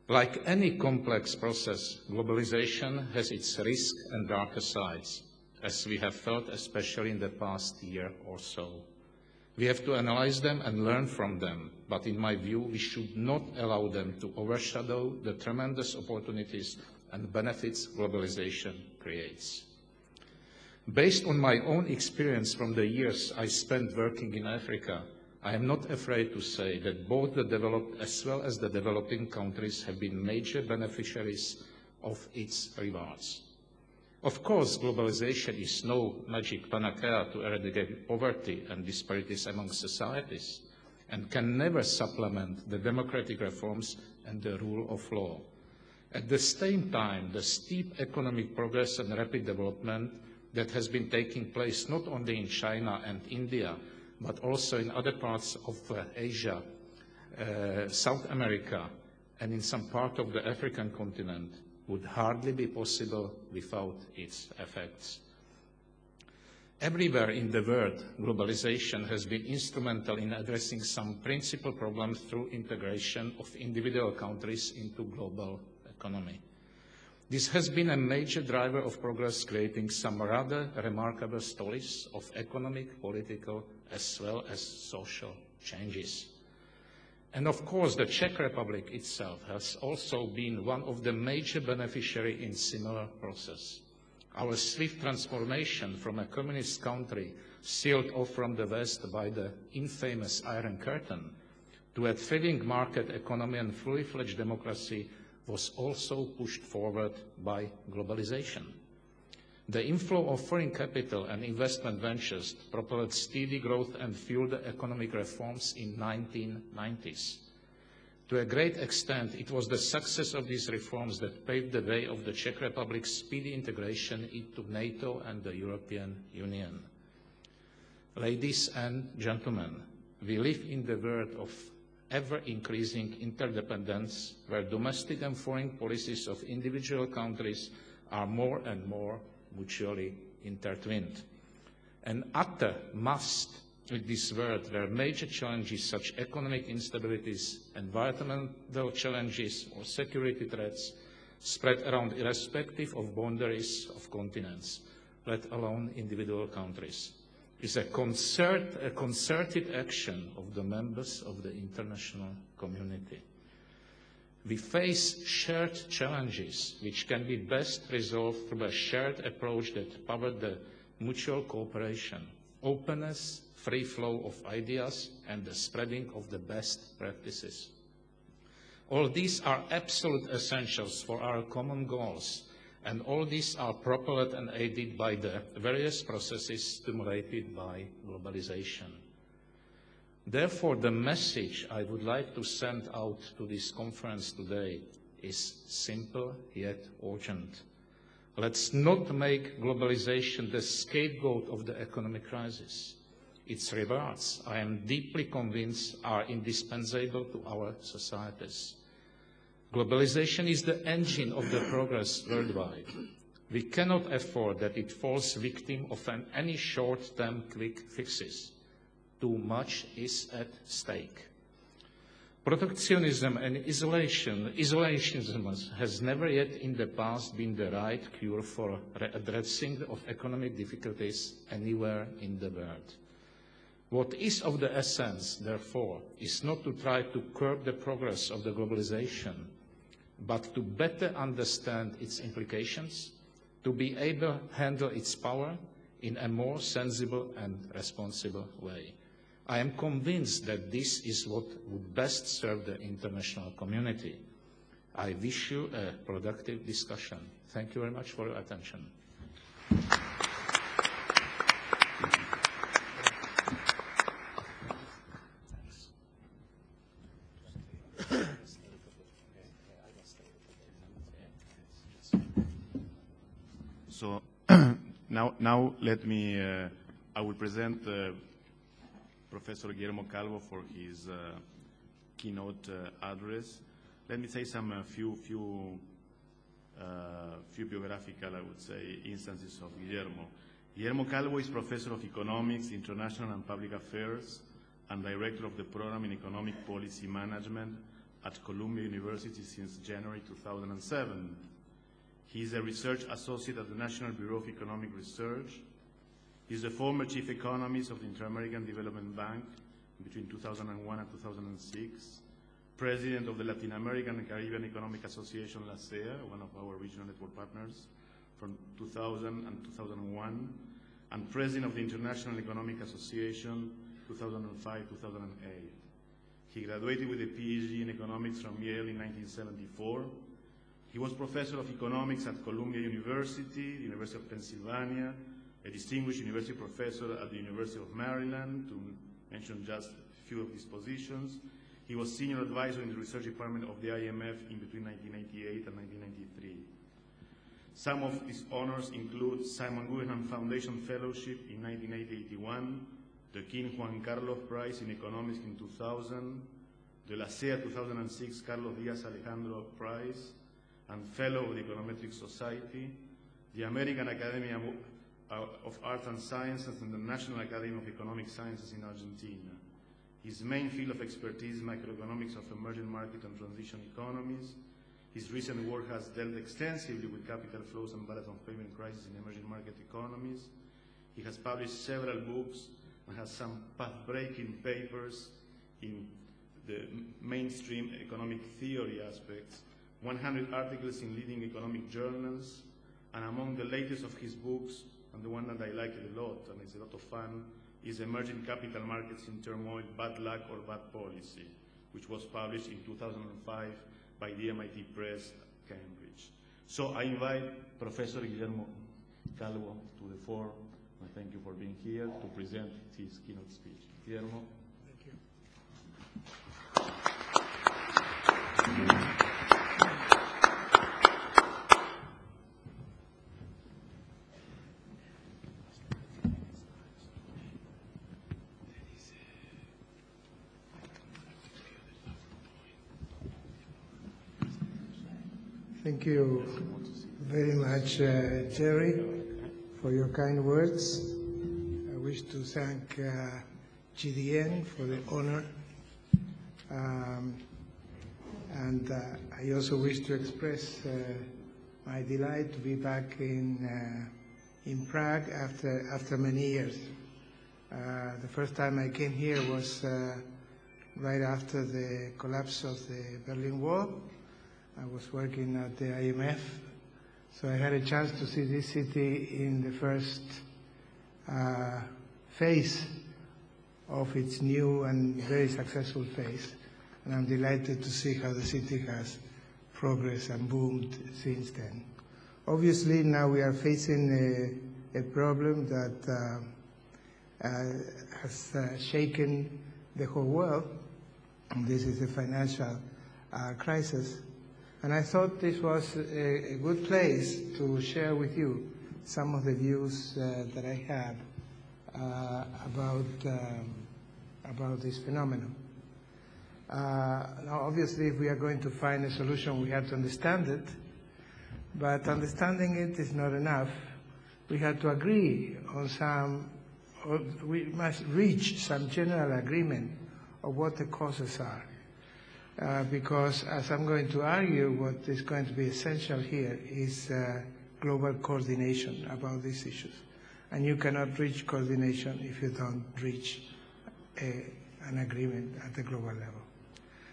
Like any complex process, globalization has its risks and darker sides, as we have felt especially in the past year or so. We have to analyze them and learn from them, but in my view, we should not allow them to overshadow the tremendous opportunities and benefits globalization creates. Based on my own experience from the years I spent working in Africa, I am not afraid to say that both the developed as well as the developing countries have been major beneficiaries of its rewards. Of course, globalization is no magic panacea to eradicate poverty and disparities among societies, and can never supplement the democratic reforms and the rule of law. At the same time, the steep economic progress and rapid development that has been taking place not only in China and India, but also in other parts of Asia, South America, and in some part of the African continent, would hardly be possible without its effects. Everywhere in the world, globalization has been instrumental in addressing some principal problems through integration of individual countries into global economy. This has been a major driver of progress, creating some rather remarkable stories of economic, political, as well as social changes. And of course, the Czech Republic itself has also been one of the major beneficiaries in similar process. Our swift transformation from a communist country sealed off from the West by the infamous Iron Curtain to a thriving market economy and fully fledged democracy was also pushed forward by globalization. The inflow of foreign capital and investment ventures propelled steady growth and fueled the economic reforms in the 1990s. To a great extent, it was the success of these reforms that paved the way of the Czech Republic's speedy integration into NATO and the European Union. Ladies and gentlemen, we live in the world of ever-increasing interdependence, where domestic and foreign policies of individual countries are more and more mutually intertwined. An utter must with this world where major challenges such as economic instabilities, environmental challenges or security threats spread around irrespective of boundaries of continents, let alone individual countries, is a concerted action of the members of the international community. We face shared challenges which can be best resolved through a shared approach that powers the mutual cooperation, openness, free flow of ideas, and the spreading of the best practices. All these are absolute essentials for our common goals, and all these are propelled and aided by the various processes stimulated by globalization. Therefore, the message I would like to send out to this conference today is simple yet urgent. Let's not make globalization the scapegoat of the economic crisis. Its rewards, I am deeply convinced, are indispensable to our societies. Globalization is the engine of the progress worldwide. We cannot afford that it falls victim of any short-term quick fixes. Too much is at stake. Protectionism and isolationism has never yet in the past been the right cure for addressing of economic difficulties anywhere in the world. What is of the essence, therefore, is not to try to curb the progress of the globalization, but to better understand its implications, to be able to handle its power in a more sensible and responsible way. I am convinced that this is what would best serve the international community. I wish you a productive discussion. Thank you very much for your attention. So now let me, I will present Professor Guillermo Calvo for his keynote address. Let me say some few biographical, I would say, instances of Guillermo. Guillermo Calvo is Professor of Economics, International and Public Affairs, and Director of the Program in Economic Policy Management at Columbia University since January 2007. He is a research associate at the National Bureau of Economic Research. He is the former chief economist of the Inter-American Development Bank between 2001 and 2006, president of the Latin American and Caribbean Economic Association, LACEA, one of our regional network partners, from 2000 and 2001, and president of the International Economic Association, 2005-2008. He graduated with a PhD in economics from Yale in 1974. He was professor of economics at Columbia University, the University of Pennsylvania, a distinguished university professor at the University of Maryland, to mention just a few of these positions. He was senior advisor in the research department of the IMF in between 1998 and 1993. Some of these honors include Simon Guggenheim Foundation Fellowship in 1981, the King Juan Carlos Prize in Economics in 2000, the LACEA 2006 Carlos Diaz Alejandro Prize, and Fellow of the Econometric Society, the American Academy of Arts and Sciences, and the National Academy of Economic Sciences in Argentina. His main field of expertise is macroeconomics of emerging market and transition economies. His recent work has dealt extensively with capital flows and balance of payment crisis in emerging market economies. He has published several books and has some path-breaking papers in the mainstream economic theory aspects, 100 articles in leading economic journals, and among the latest of his books, and the one that I like a lot, and it's a lot of fun, is Emerging Capital Markets in Turmoil, Bad Luck or Bad Policy, which was published in 2005 by the MIT Press, Cambridge. So I invite Professor Guillermo Calvo to the floor. I thank you for being here to present his keynote speech. Guillermo. Thank you. Thank you very much, Jerry, for your kind words. I wish to thank GDN for the honor. And I also wish to express my delight to be back in Prague after many years. The first time I came here was right after the collapse of the Berlin Wall. I was working at the IMF, so I had a chance to see this city in the first phase of its new and very successful phase. And I'm delighted to see how the city has progressed and boomed since then. Obviously, now we are facing a problem that has shaken the whole world. And this is the financial crisis. And I thought this was a good place to share with you some of the views that I have about this phenomenon. Now, obviously, if we are going to find a solution, we have to understand it. But understanding it is not enough. We have to agree on some, or we must reach some general agreement of what the causes are. Because, as I'm going to argue, what is going to be essential here is global coordination about these issues. And you cannot reach coordination if you don't reach an agreement at the global level.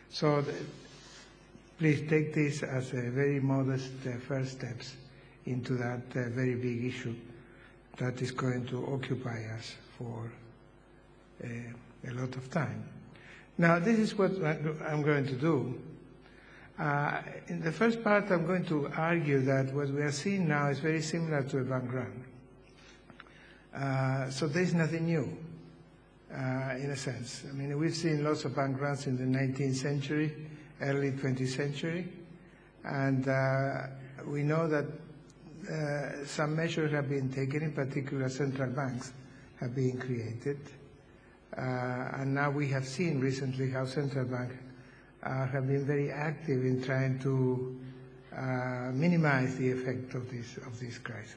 So please take this as a very modest first steps into that very big issue that is going to occupy us for a lot of time. Now, this is what I'm going to do. In the first part, I'm going to argue that what we are seeing now is very similar to a bank run. So there's nothing new, in a sense. I mean, we've seen lots of bank runs in the 19th century, early 20th century, and we know that some measures have been taken, in particular central banks have been created. And now we have seen recently how central banks have been very active in trying to minimize the effect of this crisis.